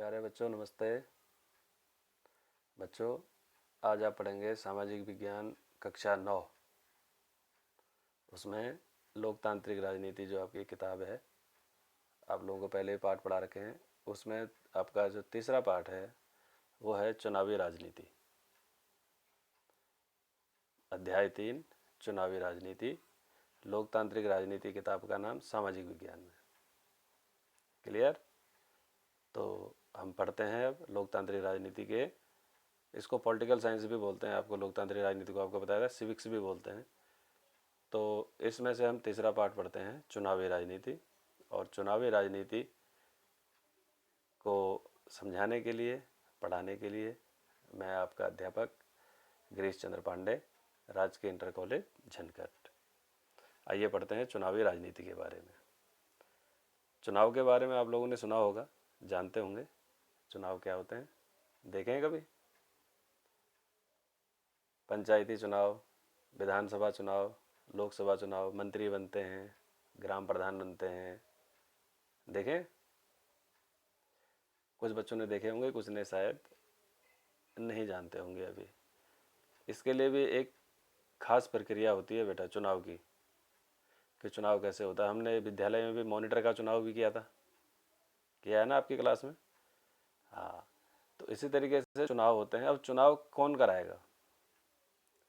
प्यारे बच्चों नमस्ते। बच्चों आज आप पढ़ेंगे सामाजिक विज्ञान कक्षा 9। उसमें लोकतांत्रिक राजनीति जो आपकी किताब है, आप लोगों को पहले ही पाठ पढ़ा रखे हैं। उसमें आपका जो तीसरा पाठ है वो है चुनावी राजनीति। अध्याय 3 चुनावी राजनीति, लोकतांत्रिक राजनीति किताब का नाम सामाजिक विज्ञान में। क्लियर? तो हम पढ़ते हैं अब लोकतांत्रिक राजनीति के। इसको पॉलिटिकल साइंस भी बोलते हैं, आपको लोकतांत्रिक राजनीति को आपको बताया था, सिविक्स भी बोलते हैं। तो इसमें से हम तीसरा पाठ पढ़ते हैं चुनावी राजनीति। और चुनावी राजनीति को समझाने के लिए, पढ़ाने के लिए मैं आपका अध्यापक गिरीश चंद्र पांडे, राजकीय इंटर कॉलेज झनकट। आइए पढ़ते हैं चुनावी राजनीति के बारे में। चुनाव के बारे में आप लोगों ने सुना होगा, जानते होंगे चुनाव क्या होते हैं। देखें कभी पंचायती चुनाव, विधानसभा चुनाव, लोकसभा चुनाव, मंत्री बनते हैं, ग्राम प्रधान बनते हैं। देखें, कुछ बच्चों ने देखे होंगे, कुछ ने शायद नहीं जानते होंगे अभी। इसके लिए भी एक खास प्रक्रिया होती है बेटा चुनाव की, कि चुनाव कैसे होता है। हमने विद्यालय में भी मॉनिटर का चुनाव भी किया था, किया है ना आपकी क्लास में? हाँ, तो इसी तरीके से चुनाव होते हैं। अब चुनाव कौन कराएगा,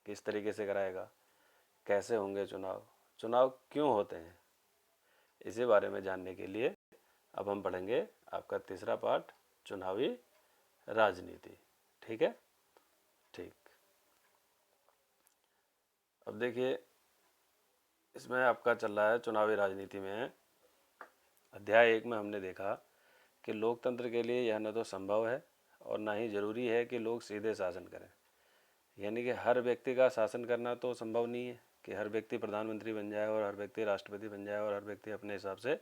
किस तरीके से कराएगा, कैसे होंगे चुनाव, चुनाव क्यों होते हैं, इसी बारे में जानने के लिए अब हम पढ़ेंगे आपका तीसरा पाठ चुनावी राजनीति। ठीक है? ठीक। अब देखिए, इसमें आपका चल रहा है चुनावी राजनीति में अध्याय 1 में हमने देखा कि लोकतंत्र के लिए यह न तो संभव है और ना ही जरूरी है कि लोग सीधे शासन करें। यानी कि हर व्यक्ति का शासन करना तो संभव नहीं है कि हर व्यक्ति प्रधानमंत्री बन जाए और हर व्यक्ति राष्ट्रपति बन जाए और हर व्यक्ति अपने हिसाब से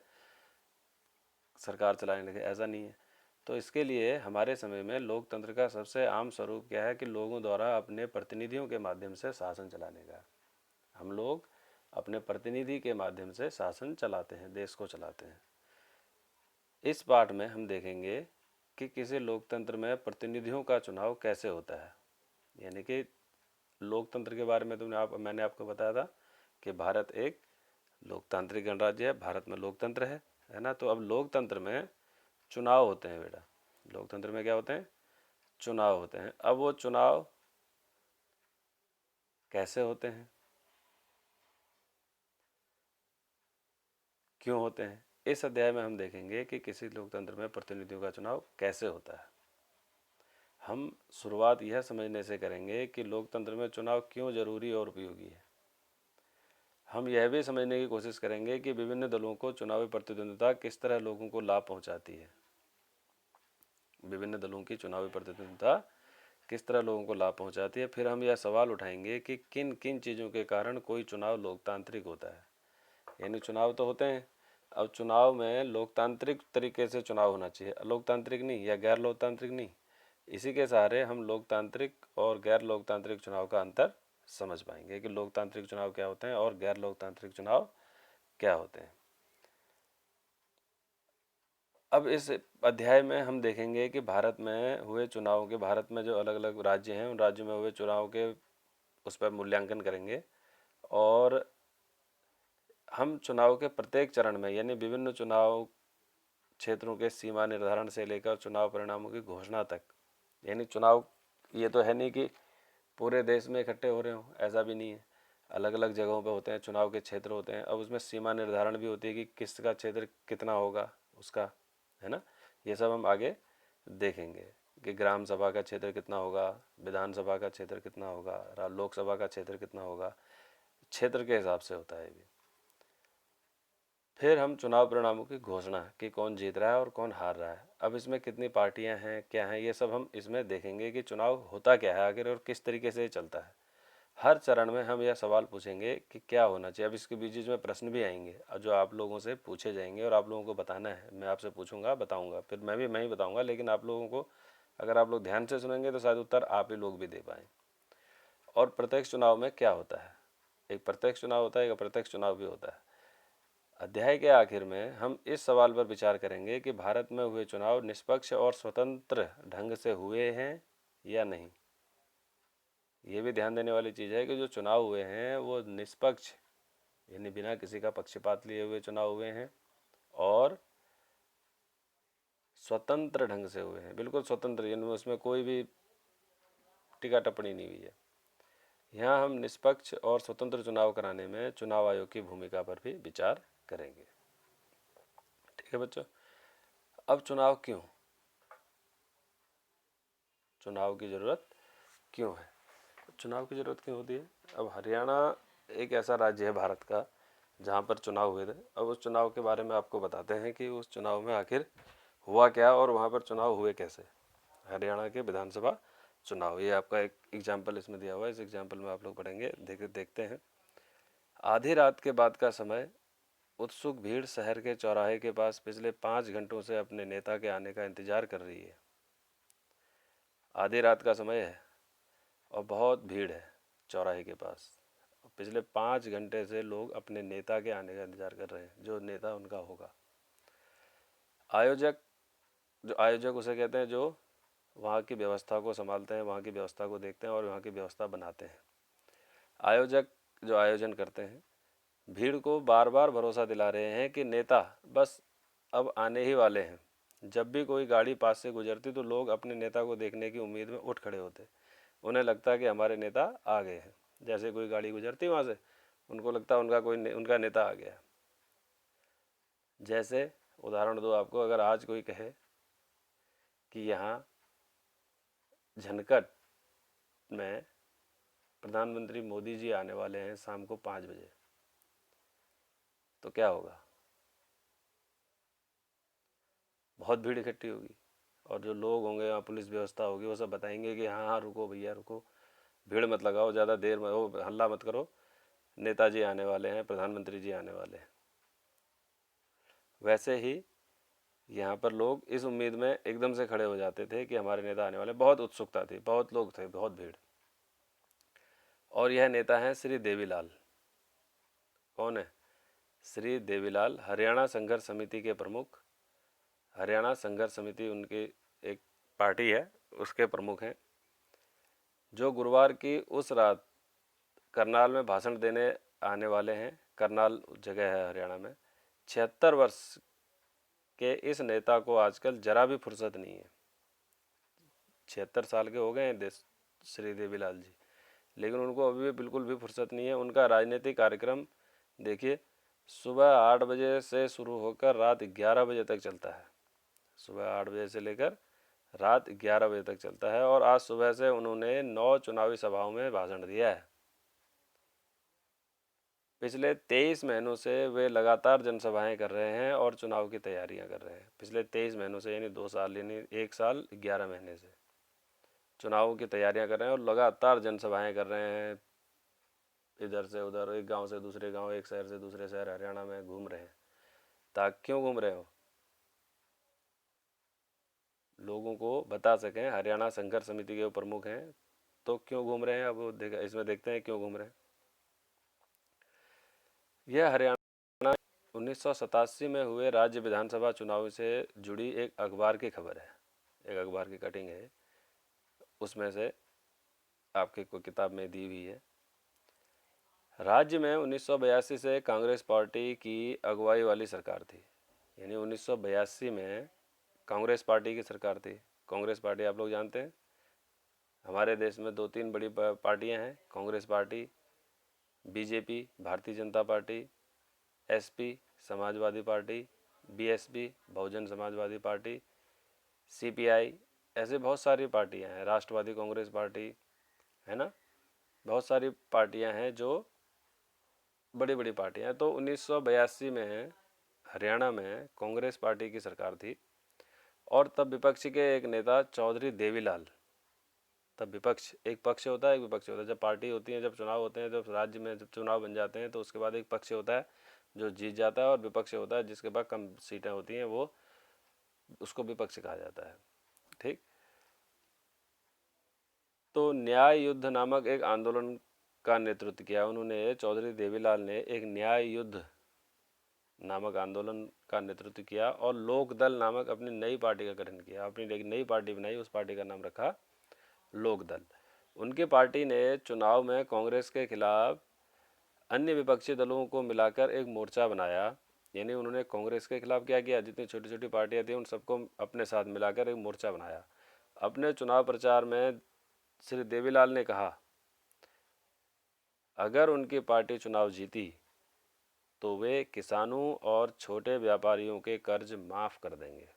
सरकार चलाने लगे, ऐसा नहीं है। तो इसके लिए हमारे समय में लोकतंत्र का सबसे आम स्वरूप क्या है कि लोगों द्वारा अपने प्रतिनिधियों के माध्यम से शासन चलाने का। हम लोग अपने प्रतिनिधि के माध्यम से शासन चलाते हैं, देश को चलाते हैं। इस पाठ में हम देखेंगे कि किसी लोकतंत्र में प्रतिनिधियों का चुनाव कैसे होता है। यानी कि लोकतंत्र के बारे में मैंने आपको बताया था कि भारत एक लोकतांत्रिक गणराज्य है, भारत में लोकतंत्र है ना। तो अब लोकतंत्र में चुनाव होते हैं बेटा। लोकतंत्र में क्या होते हैं? चुनाव होते हैं। अब वो चुनाव कैसे होते हैं, क्यों होते हैं, इस अध्याय में हम देखेंगे कि किसी लोकतंत्र में प्रतिनिधियों का चुनाव कैसे होता है। हम शुरुआत यह समझने से करेंगे कि लोकतंत्र में चुनाव क्यों जरूरी और उपयोगी है। हम यह भी समझने की कोशिश करेंगे कि विभिन्न दलों को चुनावी प्रतिद्वंद्विता किस तरह लोगों को लाभ पहुंचाती है। विभिन्न दलों की चुनावी प्रतिद्वंद्विता किस तरह लोगों को लाभ पहुंचाती है। फिर हम यह सवाल उठाएंगे कि किन किन चीज़ों के कारण कोई चुनाव लोकतांत्रिक होता है। यानी चुनाव तो होते हैं, अब चुनाव में लोकतांत्रिक तरीके से चुनाव होना चाहिए, लोकतांत्रिक नहीं या गैर लोकतांत्रिक नहीं। इसी के सहारे हम लोकतांत्रिक और गैर लोकतांत्रिक चुनाव का अंतर समझ पाएंगे कि लोकतांत्रिक चुनाव क्या होते हैं और गैर लोकतांत्रिक चुनाव क्या होते हैं। अब इस अध्याय में हम देखेंगे कि भारत में हुए चुनाव के, भारत में जो अलग अलग राज्य हैं उन राज्यों में हुए चुनाव के उस पर मूल्यांकन करेंगे। और हम चुनाव के प्रत्येक चरण में यानी विभिन्न चुनाव क्षेत्रों के सीमा निर्धारण से लेकर चुनाव परिणामों की घोषणा तक, यानी चुनाव ये तो है नहीं कि पूरे देश में इकट्ठे हो रहे हों, ऐसा भी नहीं है। अलग अलग जगहों पे होते हैं, चुनाव के क्षेत्र होते हैं। अब उसमें सीमा निर्धारण भी होती है कि किसका क्षेत्र कितना होगा उसका, है ना। ये सब हम आगे देखेंगे कि ग्राम सभा का क्षेत्र कितना होगा, विधानसभा का क्षेत्र कितना होगा, लोकसभा का क्षेत्र कितना होगा, क्षेत्र के हिसाब से होता है ये। फिर हम चुनाव परिणामों की घोषणा कि कौन जीत रहा है और कौन हार रहा है। अब इसमें कितनी पार्टियां हैं, क्या हैं, ये सब हम इसमें देखेंगे कि चुनाव होता क्या है आखिर और किस तरीके से चलता है। हर चरण में हम यह सवाल पूछेंगे कि क्या होना चाहिए। अब इसके बीच में प्रश्न भी आएंगे और जो आप लोगों से पूछे जाएंगे और आप लोगों को बताना है। मैं आपसे पूछूंगा, बताऊंगा, फिर मैं ही बताऊंगा, लेकिन आप लोगों को अगर आप लोग ध्यान से सुनेंगे तो शायद उत्तर आप ही लोग भी दे पाएँ। और प्रत्यक्ष चुनाव में क्या होता है, एक प्रत्यक्ष चुनाव होता है, एक अप्रत्यक्ष चुनाव भी होता है। अध्याय के आखिर में हम इस सवाल पर विचार करेंगे कि भारत में हुए चुनाव निष्पक्ष और स्वतंत्र ढंग से हुए हैं या नहीं। ये भी ध्यान देने वाली चीज़ है कि जो चुनाव हुए हैं वो निष्पक्ष यानी बिना किसी का पक्षपात लिए हुए चुनाव हुए हैं और स्वतंत्र ढंग से हुए हैं, बिल्कुल स्वतंत्र, यानी उसमें कोई भी टीका टिप्पणी नहीं हुई है। यहाँ हम निष्पक्ष और स्वतंत्र चुनाव कराने में चुनाव आयोग की भूमिका पर भी विचार करेंगे। ठीक है बच्चों, अब चुनाव क्यों, चुनाव की ज़रूरत क्यों है, चुनाव की ज़रूरत क्यों होती है। अब हरियाणा एक ऐसा राज्य है भारत का जहाँ पर चुनाव हुए थे। अब उस चुनाव के बारे में आपको बताते हैं कि उस चुनाव में आखिर हुआ क्या और वहाँ पर चुनाव हुए कैसे। हरियाणा के विधानसभा चुनाव, ये आपका एक एग्जाम्पल इसमें दिया हुआ है, इस एग्जाम्पल में आप लोग पढ़ेंगे। देखते हैं। आधी रात के बाद का समय, उत्सुक भीड़ शहर के चौराहे के पास पिछले 5 घंटों से अपने नेता के आने का इंतजार कर रही है। आधी रात का समय है और बहुत भीड़ है चौराहे के पास। पिछले 5 घंटे से लोग अपने नेता के आने का इंतजार कर रहे हैं, जो नेता उनका होगा। आयोजक, जो आयोजक उसे कहते हैं जो वहाँ की व्यवस्था को संभालते हैं, वहाँ की व्यवस्था को देखते हैं और वहाँ की व्यवस्था बनाते हैं। आयोजक जो आयोजन करते हैं, भीड़ को बार बार भरोसा दिला रहे हैं कि नेता बस अब आने ही वाले हैं। जब भी कोई गाड़ी पास से गुजरती तो लोग अपने नेता को देखने की उम्मीद में उठ खड़े होते। उन्हें लगता कि हमारे नेता आ गए हैं। जैसे कोई गाड़ी गुजरती वहाँ से, उनको लगता उनका उनका नेता आ गया। जैसे उदाहरण दो आपको, अगर आज कोई कहे कि यहाँ झनकट में प्रधानमंत्री मोदी जी आने वाले हैं शाम को 5 बजे, तो क्या होगा, बहुत भीड़ इकट्ठी होगी और जो लोग होंगे, वहाँ पुलिस व्यवस्था होगी, वो सब बताएंगे कि हाँ हाँ रुको भैया रुको, भीड़ मत लगाओ, ज़्यादा देर में हो, हल्ला मत करो, नेताजी आने वाले हैं, प्रधानमंत्री जी आने वाले हैं। वैसे ही यहाँ पर लोग इस उम्मीद में एकदम से खड़े हो जाते थे कि हमारे नेता आने वाले। बहुत उत्सुकता थी, बहुत लोग थे, बहुत भीड़। और यह नेता हैं श्री देवीलाल। कौन है? श्री देवीलाल, हरियाणा संघर्ष समिति के प्रमुख। हरियाणा संघर्ष समिति उनकी एक पार्टी है, उसके प्रमुख हैं, जो गुरुवार की उस रात करनाल में भाषण देने आने वाले हैं। करनाल जगह है हरियाणा में। 76 वर्ष के इस नेता को आजकल जरा भी फुर्सत नहीं है। 76 साल के हो गए हैं श्री देवीलाल जी, लेकिन उनको अभी भी बिल्कुल भी फुर्सत नहीं है। उनका राजनीतिक कार्यक्रम देखिए, सुबह 8 बजे से शुरू होकर रात 11 बजे तक चलता है। सुबह 8 बजे से लेकर रात 11 बजे तक चलता है। और आज सुबह से उन्होंने 9 चुनावी सभाओं में भाषण दिया है। पिछले 23 महीनों से वे लगातार जनसभाएं कर रहे हैं और चुनाव की तैयारियां कर रहे हैं। पिछले 23 महीनों से, यानी 2 साल, यानी 1 साल 11 महीने से चुनावों की तैयारियां कर रहे हैं और लगातार जनसभाएं कर रहे हैं। इधर से उधर, एक गांव से दूसरे गांव, एक शहर से दूसरे शहर हरियाणा में घूम रहे हैं। ताकि क्यों घूम रहे हो, लोगों को बता सकें। हरियाणा संघर्ष समिति के वो प्रमुख हैं, तो क्यों घूम रहे हैं, अब वो इसमें देखते हैं क्यों घूम रहे हैं। यह हरियाणा 1987 में हुए राज्य विधानसभा चुनाव से जुड़ी एक अखबार की खबर है। एक अखबार की कटिंग है, उसमें से आपके को किताब में दी हुई है। राज्य में 1982 से कांग्रेस पार्टी की अगुवाई वाली सरकार थी। यानी 1982 में कांग्रेस पार्टी की सरकार थी। कांग्रेस पार्टी आप लोग जानते हैं, हमारे देश में 2-3 बड़ी पार्टियां हैं। Congress party, BJP Bharatiya Janata party, SP Samajwadi party, BSP Bahujan Samajwadi party, CPI, ऐसे बहुत सारी पार्टियां हैं। राष्ट्रवादी कांग्रेस पार्टी है ना, बहुत सारी पार्टियां हैं जो बड़ी बड़ी पार्टियां हैं। तो 1982 में हरियाणा में कांग्रेस पार्टी की सरकार थी और तब विपक्ष के एक नेता चौधरी देवीलाल, तब विपक्ष, एक पक्ष होता है एक विपक्ष होता है। जब पार्टी होती है, जब चुनाव होते हैं, जब राज्य में जब चुनाव बन जाते हैं, तो उसके बाद एक पक्ष होता है जो जीत जाता है और विपक्ष होता है जिसके पास कम सीटें होती हैं, वो उसको विपक्ष कहा जाता है। ठीक। तो न्याय युद्ध नामक एक आंदोलन का नेतृत्व किया उन्होंने। चौधरी देवीलाल ने एक न्याय युद्ध नामक आंदोलन का नेतृत्व किया और लोक दल नामक अपनी नई पार्टी का गठन किया। अपनी एक नई पार्टी बनाई, उस पार्टी का नाम रखा लोक दल। उनकी पार्टी ने चुनाव में कांग्रेस के खिलाफ अन्य विपक्षी दलों को मिलाकर एक मोर्चा बनाया। यानी उन्होंने कांग्रेस के खिलाफ क्या किया, जितनी छोटी छोटी पार्टियां थी उन सबको अपने साथ मिलाकर एक मोर्चा बनाया। अपने चुनाव प्रचार में श्री देवीलाल ने कहा, अगर उनकी पार्टी चुनाव जीती तो वे किसानों और छोटे व्यापारियों के कर्ज माफ कर देंगे।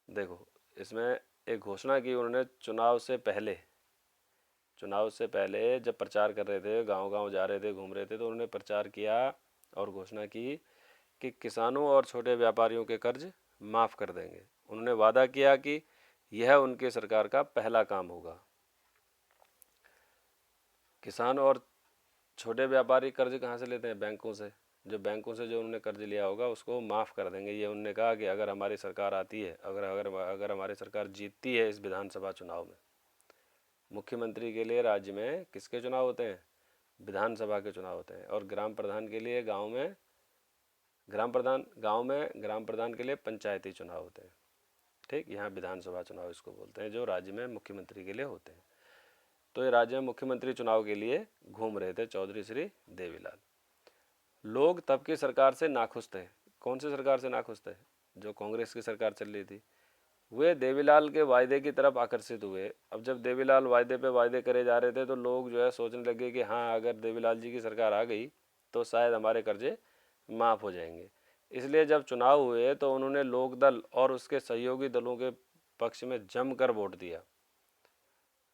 देखो, इसमें एक घोषणा की उन्होंने चुनाव से पहले जब प्रचार कर रहे थे, गांव गांव जा रहे थे, घूम रहे थे, तो उन्होंने प्रचार किया और घोषणा की कि किसानों और छोटे व्यापारियों के कर्ज माफ़ कर देंगे। उन्होंने वादा किया कि यह उनकी सरकार का पहला काम होगा। किसान और छोटे व्यापारी कर्ज कहाँ से लेते हैं? बैंकों से। जो बैंकों से जो उन्होंने कर्ज लिया होगा उसको माफ़ कर देंगे। ये उन्होंने कहा कि अगर हमारी सरकार आती है, अगर हमारी सरकार जीतती है इस विधानसभा चुनाव में। मुख्यमंत्री के लिए राज्य में किसके चुनाव होते हैं? विधानसभा के चुनाव होते हैं। और ग्राम प्रधान के लिए गांव में ग्राम प्रधान के लिए पंचायती चुनाव होते हैं। ठीक, यहाँ विधानसभा चुनाव इसको बोलते हैं, जो राज्य में मुख्यमंत्री के लिए होते हैं। तो ये राज्य में मुख्यमंत्री चुनाव के लिए घूम रहे थे चौधरी श्री देवीलाल। लोग तब की सरकार से नाखुश थे। कौन सी सरकार से नाखुश थे? जो कांग्रेस की सरकार चल रही थी। वे देवीलाल के वायदे की तरफ आकर्षित हुए। अब जब देवीलाल वायदे पे वायदे करे जा रहे थे तो लोग जो है सोचने लगे कि हाँ, अगर देवीलाल जी की सरकार आ गई तो शायद हमारे कर्जे माफ़ हो जाएंगे। इसलिए जब चुनाव हुए तो उन्होंने लोकदल और उसके सहयोगी दलों के पक्ष में जमकर वोट दिया।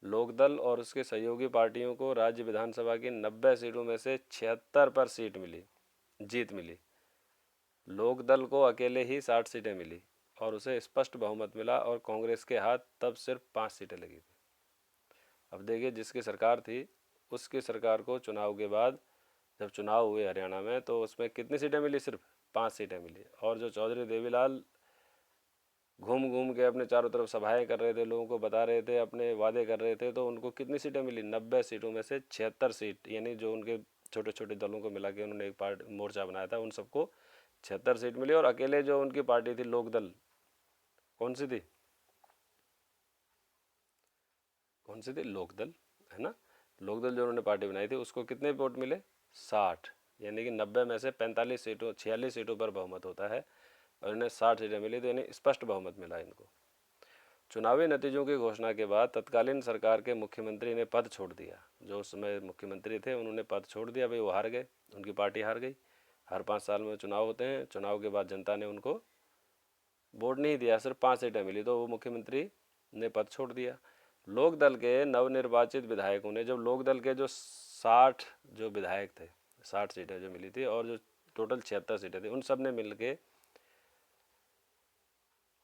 लोकदल और उसके सहयोगी पार्टियों को राज्य विधानसभा की 90 सीटों में से 76 पर जीत मिली। लोकदल को अकेले ही 60 सीटें मिली और उसे स्पष्ट बहुमत मिला और कांग्रेस के हाथ तब सिर्फ 5 सीटें लगी थी। अब देखिए, जिसकी सरकार थी उसकी सरकार को चुनाव के बाद जब चुनाव हुए हरियाणा में तो उसमें कितनी सीटें मिली? सिर्फ 5 सीटें मिली। और जो चौधरी देवीलाल घूम घूम के अपने चारों तरफ सभाएं कर रहे थे, लोगों को बता रहे थे, अपने वादे कर रहे थे, तो उनको कितनी सीटें मिली? 90 सीटों में से 76 सीट। यानी जो उनके छोटे छोटे दलों को मिला के उन्होंने एक मोर्चा बनाया था, उन सबको 76 सीट मिली। और अकेले जो उनकी पार्टी थी लोकदल, कौन सी थी? लोकदल, है ना। लोकदल जो उन्होंने पार्टी बनाई थी उसको कितने वोट मिले? 60। यानी कि 90 में से 46 सीटों पर बहुमत होता है और इन्हें 60 सीटें मिली, तो यानी स्पष्ट बहुमत मिला इनको। चुनावी नतीजों की घोषणा के बाद तत्कालीन सरकार के मुख्यमंत्री ने पद छोड़ दिया। जो उस समय मुख्यमंत्री थे उन्होंने पद छोड़ दिया। भाई वो हार गए, उनकी पार्टी हार गई। हर 5 साल में चुनाव होते हैं, चुनाव के बाद जनता ने उनको वोट नहीं दिया, सिर्फ 5 सीटें मिली, तो वो मुख्यमंत्री ने पद छोड़ दिया। लोकदल के नवनिर्वाचित विधायकों ने, जब लोकदल के जो 60 जो विधायक थे, 60 सीटें जो मिली थी और जो टोटल 76 सीटें थी, उन सब ने मिल के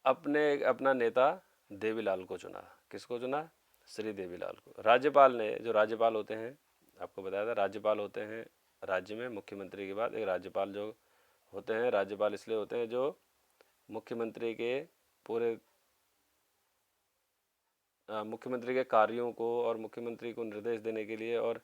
अपना नेता देवीलाल को चुना। किसको चुना? श्री देवीलाल को। राज्यपाल ने, जो राज्यपाल होते हैं, आपको बताया था राज्यपाल होते हैं राज्य में मुख्यमंत्री के बाद एक राज्यपाल जो होते हैं। राज्यपाल इसलिए होते हैं जो मुख्यमंत्री के पूरे मुख्यमंत्री के कार्यों को और मुख्यमंत्री को निर्देश देने के लिए और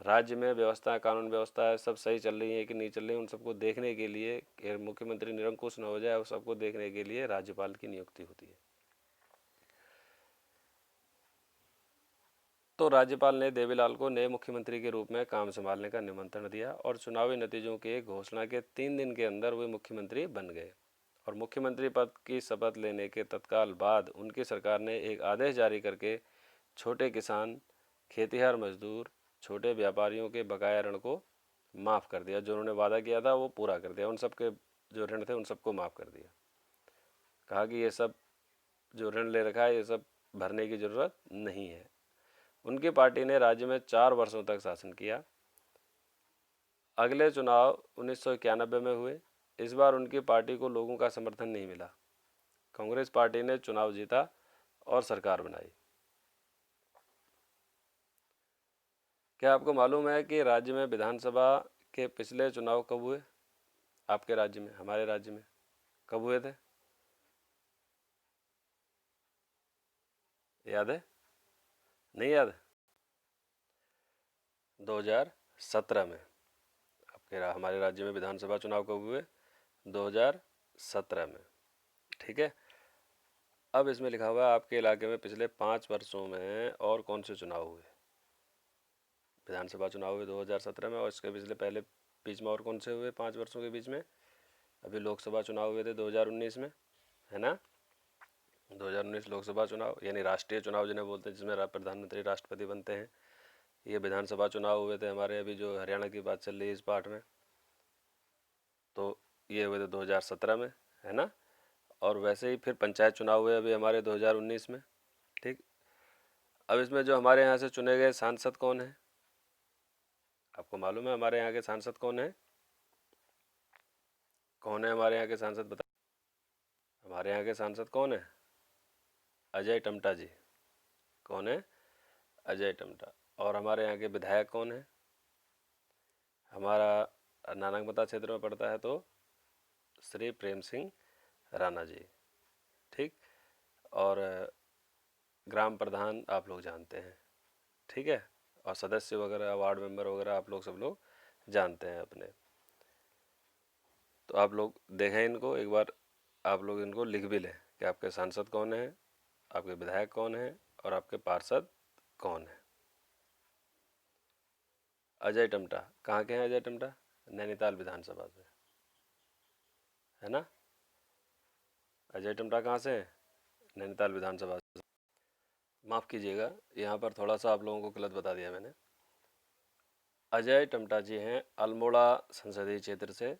राज्य में व्यवस्था, कानून व्यवस्था सब सही चल रही है कि नहीं चल रही, उन सबको देखने के लिए, मुख्यमंत्री निरंकुश न हो जाए, उस सबको देखने के लिए राज्यपाल की नियुक्ति होती है। तो राज्यपाल ने देवीलाल को नए मुख्यमंत्री के रूप में काम संभालने का निमंत्रण दिया और चुनावी नतीजों के घोषणा के 3 दिन के अंदर वे मुख्यमंत्री बन गए। और मुख्यमंत्री पद की शपथ लेने के तत्काल बाद उनकी सरकार ने एक आदेश जारी करके छोटे किसान, खेतिहर मजदूर, छोटे व्यापारियों के बकाया ऋण को माफ़ कर दिया। जो उन्होंने वादा किया था वो पूरा कर दिया। उन सब के जो ऋण थे उन सबको माफ़ कर दिया। कहा कि ये सब जो ऋण ले रखा है ये सब भरने की ज़रूरत नहीं है। उनकी पार्टी ने राज्य में 4 वर्षों तक शासन किया। अगले चुनाव 1991 में हुए। इस बार उनकी पार्टी को लोगों का समर्थन नहीं मिला। कांग्रेस पार्टी ने चुनाव जीता और सरकार बनाई। क्या आपको मालूम है कि राज्य में विधानसभा के पिछले चुनाव कब हुए? आपके राज्य में, हमारे राज्य में कब हुए थे? याद है? नहीं याद? 2017 में। फिर हमारे राज्य में विधानसभा चुनाव कब हुए? 2017 में। ठीक है। अब इसमें लिखा हुआ है आपके इलाके में पिछले 5 वर्षों में और कौन से चुनाव हुए? विधानसभा चुनाव हुए 2017 में, और इसके पिछले पहले बीच में और कौन से हुए 5 वर्षों के बीच में? अभी लोकसभा चुनाव हुए थे 2019 में, है ना। 2019 लोकसभा चुनाव यानी राष्ट्रीय चुनाव जिन्हें बोलते हैं, जिसमें प्रधानमंत्री राष्ट्रपति बनते हैं। ये विधानसभा चुनाव हुए थे हमारे, अभी जो हरियाणा की बात चल रही है इस पार्ट में, तो ये हुए थे 2017 में, है ना। और वैसे ही फिर पंचायत चुनाव हुए अभी हमारे 2019 में। ठीक। अब इसमें जो हमारे यहाँ से चुने गए सांसद कौन है? आपको मालूम है हमारे यहाँ के सांसद कौन है? कौन है हमारे यहाँ के सांसद, बता। हमारे यहाँ के सांसद कौन है? अजय टम्टा जी। कौन है? अजय टम्टा। और हमारे यहाँ के विधायक कौन है? हमारा नानकमता क्षेत्र में पड़ता है तो श्री प्रेम सिंह राणा जी। ठीक। और ग्राम प्रधान आप लोग जानते हैं, ठीक है। और सदस्य वगैरह, वार्ड मेंबर वगैरह आप लोग सब लोग जानते हैं अपने। तो आप लोग देखें इनको एक बार, आप लोग इनको लिख भी लें कि आपके सांसद कौन है, आपके विधायक कौन है और आपके पार्षद कौन है। अजय टम्टा कहाँ के हैं? अजय टम्टा नैनीताल विधानसभा से, है ना। अजय टम्टा कहाँ से हैं? नैनीताल विधानसभा से। माफ़ कीजिएगा, यहाँ पर थोड़ा सा आप लोगों को गलत बता दिया मैंने। अजय टम्टा जी हैं अल्मोड़ा संसदीय क्षेत्र से,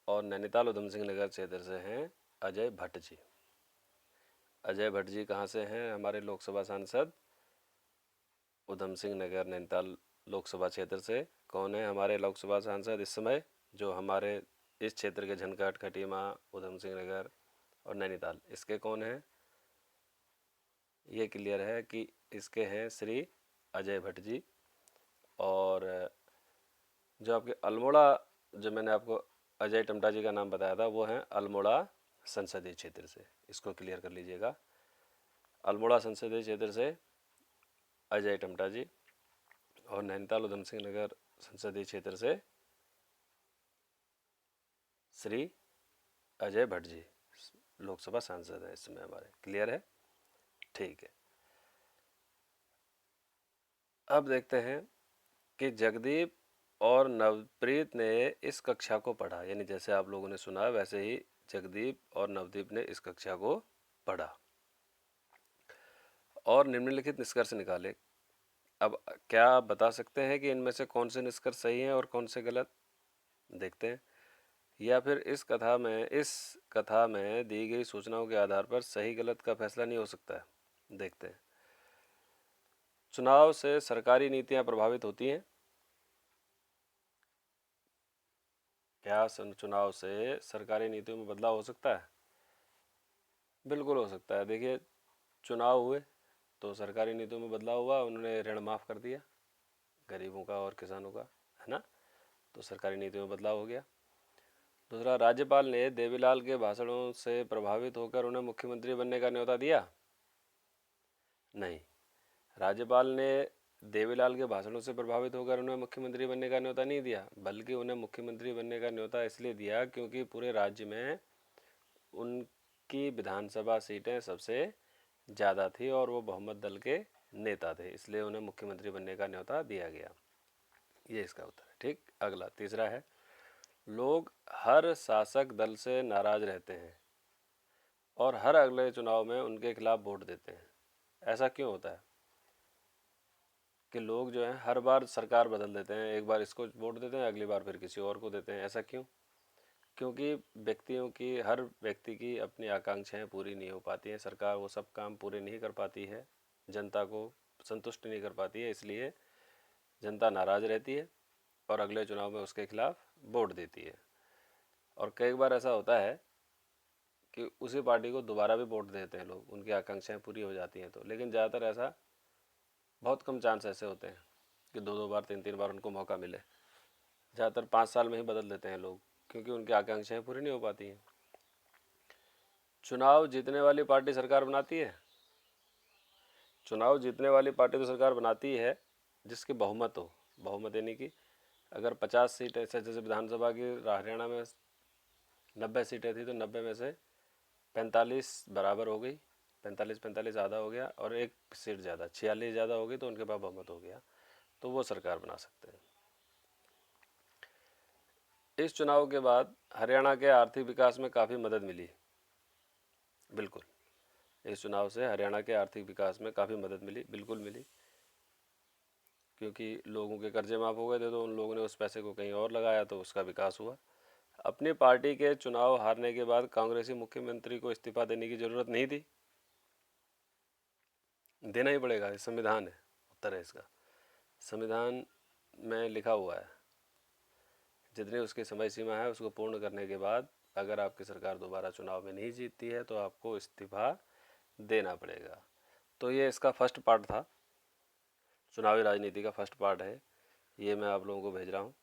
और नैनीताल उधम सिंह नगर क्षेत्र से हैं अजय भट्ट जी। अजय भट्ट जी कहाँ से हैं? हमारे लोकसभा सांसद उधम सिंह नगर नैनीताल लोकसभा क्षेत्र से। कौन है हमारे लोकसभा सांसद इस समय, जो हमारे इस क्षेत्र के झंकाट, खटीमा, उधम सिंह नगर और नैनीताल, इसके कौन हैं? ये क्लियर है कि इसके हैं श्री अजय भट्ट जी। और जो आपके अल्मोड़ा, जो मैंने आपको अजय टम्टा जी का नाम बताया था, वो हैं अल्मोड़ा संसदीय क्षेत्र से। इसको क्लियर कर लीजिएगा, अल्मोड़ा संसदीय क्षेत्र से अजय टम्टा जी, और नैनीताल उधम सिंह नगर संसदीय क्षेत्र से श्री अजय भट्ट जी लोकसभा सांसद हैं इस समय हमारे। क्लियर है? ठीक है। अब देखते हैं कि जगदीप और नवप्रीत ने इस कक्षा को पढ़ा, यानी जैसे आप लोगों ने सुना वैसे ही जगदीप और नवदीप ने इस कक्षा को पढ़ा और निम्नलिखित निष्कर्ष निकाले। अब क्या आप बता सकते हैं कि इनमें से कौन से निष्कर्ष सही हैं और कौन से गलत? देखते हैं। या फिर इस कथा में दी गई सूचनाओं के आधार पर सही गलत का फैसला नहीं हो सकता है। देखते हैं। चुनाव से सरकारी नीतियां प्रभावित होती हैं। क्या चुनाव से सरकारी नीतियों में बदलाव हो सकता है? बिल्कुल हो सकता है। देखिए, चुनाव हुए तो सरकारी नीतियों में बदलाव हुआ, उन्होंने ऋण माफ़ कर दिया गरीबों का और किसानों का, है ना। तो सरकारी नीतियों में बदलाव हो गया। दूसरा, राज्यपाल ने देवीलाल के भाषणों से प्रभावित होकर उन्हें मुख्यमंत्री बनने का न्योता दिया? नहीं, राज्यपाल ने देवीलाल के भाषणों से प्रभावित होकर उन्हें मुख्यमंत्री बनने का न्योता नहीं दिया, बल्कि उन्हें मुख्यमंत्री बनने का न्योता इसलिए दिया क्योंकि पूरे राज्य में उनकी विधानसभा सीटें सबसे ज़्यादा थी और वो बहुमत दल के नेता थे, इसलिए उन्हें मुख्यमंत्री बनने का न्योता दिया गया। ये इसका उत्तर है। ठीक। अगला तीसरा है, लोग हर शासक दल से नाराज रहते हैं और हर अगले चुनाव में उनके खिलाफ वोट देते हैं। ऐसा क्यों होता है कि लोग जो है हर बार सरकार बदल देते हैं, एक बार इसको वोट देते हैं, अगली बार फिर किसी और को देते हैं? ऐसा क्यों? क्योंकि हर व्यक्ति की अपनी आकांक्षाएं पूरी नहीं हो पाती हैं, सरकार वो सब काम पूरे नहीं कर पाती है, जनता को संतुष्ट नहीं कर पाती है, इसलिए जनता नाराज़ रहती है और अगले चुनाव में उसके खिलाफ वोट देती है। और कई बार ऐसा होता है कि उसी पार्टी को दोबारा भी वोट देते हैं लोग, उनकी आकांक्षाएं पूरी हो जाती हैं तो। लेकिन ज़्यादातर ऐसा, बहुत कम चांस ऐसे होते हैं कि दो दो बार, तीन तीन बार उनको मौका मिले। ज़्यादातर 5 साल में ही बदल देते हैं लोग, क्योंकि उनकी आकांक्षाएं पूरी नहीं हो पाती हैं। चुनाव जीतने वाली पार्टी सरकार बनाती है? चुनाव जीतने वाली पार्टी तो सरकार बनाती है जिसकी बहुमत हो। बहुमत यानी कि अगर 50 सीट ऐसे, जैसे विधानसभा की हरियाणा में 90 सीटें थी तो 90 में से 45 बराबर हो गई, 45 आधा हो गया, और एक सीट ज़्यादा 46 ज़्यादा हो गई तो उनके पास बहुमत हो गया, तो वो सरकार बना सकते हैं। इस चुनाव के बाद हरियाणा के आर्थिक विकास में काफ़ी मदद मिली, बिल्कुल। इस चुनाव से हरियाणा के आर्थिक विकास में काफ़ी मदद मिली, बिल्कुल मिली, क्योंकि लोगों के कर्जे माफ़ हो गए थे तो उन लोगों ने उस पैसे को कहीं और लगाया तो उसका विकास हुआ। अपनी पार्टी के चुनाव हारने के बाद कांग्रेसी मुख्यमंत्री को इस्तीफा देने की ज़रूरत नहीं थी, देना ही पड़ेगा, ये संविधान है, उत्तर है इसका। संविधान में लिखा हुआ है जितनी उसकी समय सीमा है उसको पूर्ण करने के बाद अगर आपकी सरकार दोबारा चुनाव में नहीं जीतती है तो आपको इस्तीफा देना पड़ेगा। तो ये इसका फर्स्ट पार्ट था, चुनावी राजनीति का फर्स्ट पार्ट है, ये मैं आप लोगों को भेज रहा हूँ।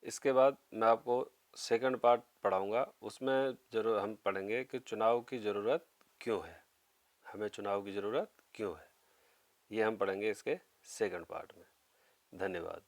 इसके बाद मैं आपको सेकंड पार्ट पढ़ाऊँगा, उसमें जरूर हम पढ़ेंगे कि चुनाव की ज़रूरत क्यों है, हमें चुनाव की ज़रूरत क्यों है, ये हम पढ़ेंगे इसके सेकंड पार्ट में। धन्यवाद।